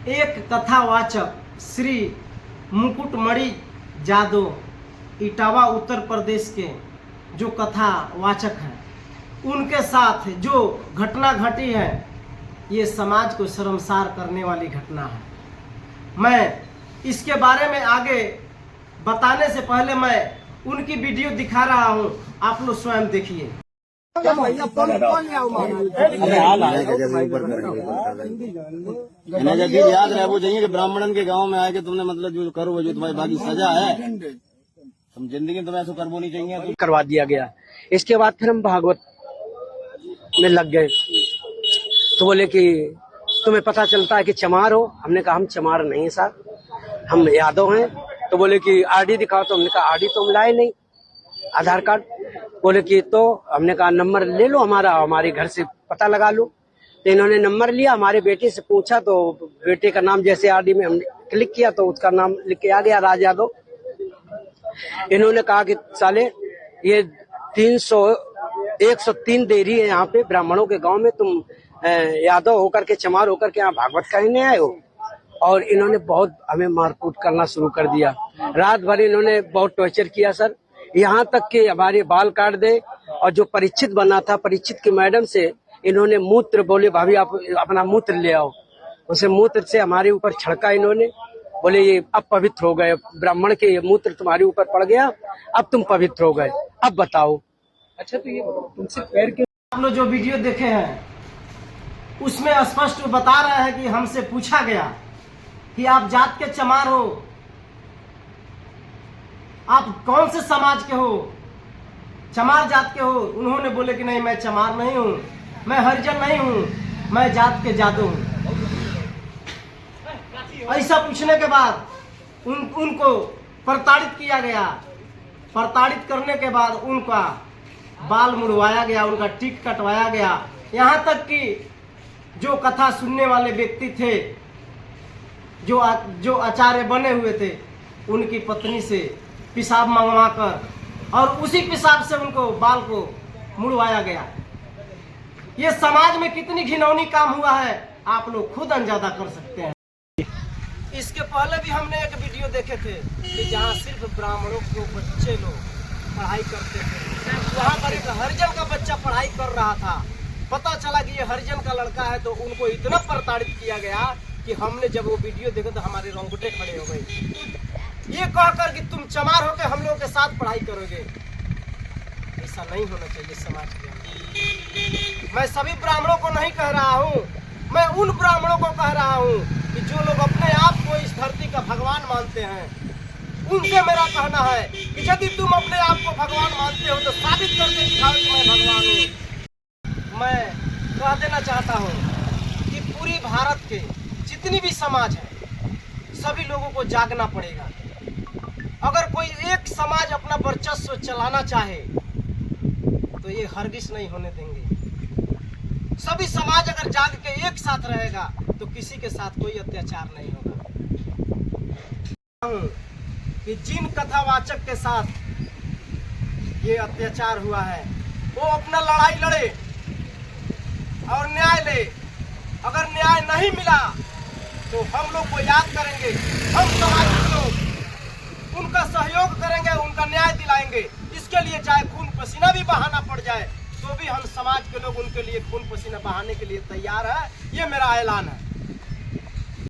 एक कथावाचक श्री मुकुटमणि जादव इटावा उत्तर प्रदेश के जो कथावाचक हैं, उनके साथ जो घटना घटी है ये समाज को शर्मसार करने वाली घटना है। मैं इसके बारे में आगे बताने से पहले मैं उनकी वीडियो दिखा रहा हूं, आप लोग स्वयं देखिए। याद रहे वो चाहिए कि ब्राह्मणन के गांव में आए कि तुमने मतलब जो करो वो जो तुम्हारी बाकी सजा है, तुम जिंदगी में तुम्हें ऐसा करना नहीं चाहिए, तो करवा दिया गया। इसके बाद फिर हम भागवत में लग गए, तो बोले कि तुम्हें पता चलता है कि चमार हो। हमने कहा हम चमार नहीं है साहब, हम यादव हैं। तो बोले कि आरडी दिखाओ, तो हमने कहा आरडी तो हम लाए नहीं, आधार कार्ड। बोले कि तो हमने कहा नंबर ले लो हमारा, हमारे घर से पता लगा लो। तो इन्होंने नंबर लिया, हमारे बेटे से पूछा तो बेटे का नाम जैसे आरडी में हमने क्लिक किया तो उसका नाम लिख के आ गया, राज यादव। इन्होंने कहा कि साले ये 103 देरी है यहाँ पे ब्राह्मणों के गांव में, तुम यादव होकर के चमार होकर के यहाँ भागवत कहने आए हो। और इन्होंने बहुत हमें मारकूट करना शुरू कर दिया। रात भर इन्होंने बहुत टॉर्चर किया सर, यहाँ तक कि हमारे बाल काट दे। और जो परीक्षित बना था, परीक्षित की मैडम से इन्होंने मूत्र, बोले भाभी आप अपना मूत्र ले आओ, उसे मूत्र से हमारे ऊपर छिड़का इन्होंने। बोले ये अब पवित्र हो गए, ब्राह्मण के ये मूत्र तुम्हारे ऊपर पड़ गया, अब तुम पवित्र हो गए, अब बताओ। अच्छा तो ये तुमसे पैर के आप लोग जो वीडियो देखे हैं उसमें स्पष्ट बता रहे हैं कि हमसे पूछा गया कि आप जात के चमार हो, आप कौन से समाज के हो, चमार जात के हो। उन्होंने बोले कि नहीं, मैं चमार नहीं हूं, मैं हरिजन नहीं हूं, मैं जात के जादू हूं। ऐसा पूछने के बाद उनको प्रताड़ित किया गया। प्रताड़ित करने के बाद उनका बाल मुड़वाया गया, उनका टिक कटवाया गया। यहाँ तक कि जो कथा सुनने वाले व्यक्ति थे, जो आचार्य बने हुए थे, उनकी पत्नी से पेशाब मंगवा कर और उसी पेशाब से उनको बाल को मुड़वाया गया। ये समाज में कितनी घिनौनी काम हुआ है आप लोग खुद अंदाजा कर सकते हैं। इसके पहले भी हमने एक वीडियो देखे थे कि जहाँ सिर्फ ब्राह्मणों को बच्चे लोग पढ़ाई करते थे, वहाँ पर एक हरिजन का बच्चा पढ़ाई कर रहा था। पता चला कि ये हरिजन का लड़का है, तो उनको इतना प्रताड़ित किया गया कि हमने जब वो वीडियो देखा तो हमारे रोंगटे खड़े हो गए। ये कहकर कि तुम चमार होकर हम लोगों के साथ पढ़ाई करोगे, ऐसा नहीं होना चाहिए समाज के अंदर। मैं सभी ब्राह्मणों को नहीं कह रहा हूँ, मैं उन ब्राह्मणों को कह रहा हूँ कि जो लोग अपने आप को इस धरती का भगवान मानते हैं, उनसे मेरा कहना है कि यदि तुम अपने आप को भगवान मानते हो तो साबित करके दिखाओ कि मैं भगवान हूँ। मैं कह देना चाहता हूँ कि पूरी भारत के जितनी भी समाज है, सभी लोगों को जागना पड़ेगा। अगर कोई एक समाज अपना वर्चस्व चलाना चाहे तो ये हरगिज नहीं होने देंगे। सभी समाज अगर जाग के एक साथ रहेगा तो किसी के साथ कोई अत्याचार नहीं होगा। कि जिन कथावाचक के साथ ये अत्याचार हुआ है वो अपना लड़ाई लड़े और न्याय ले। अगर न्याय नहीं मिला तो हम लोग को याद करेंगे, हम समाज के लोग उनका सहयोग करेंगे, उनका न्याय दिलाएंगे। इसके लिए चाहे खून पसीना भी बहाना पड़ जाए तो भी हम समाज के लोग उनके लिए खून पसीना बहाने के लिए तैयार है। ये मेरा ऐलान है।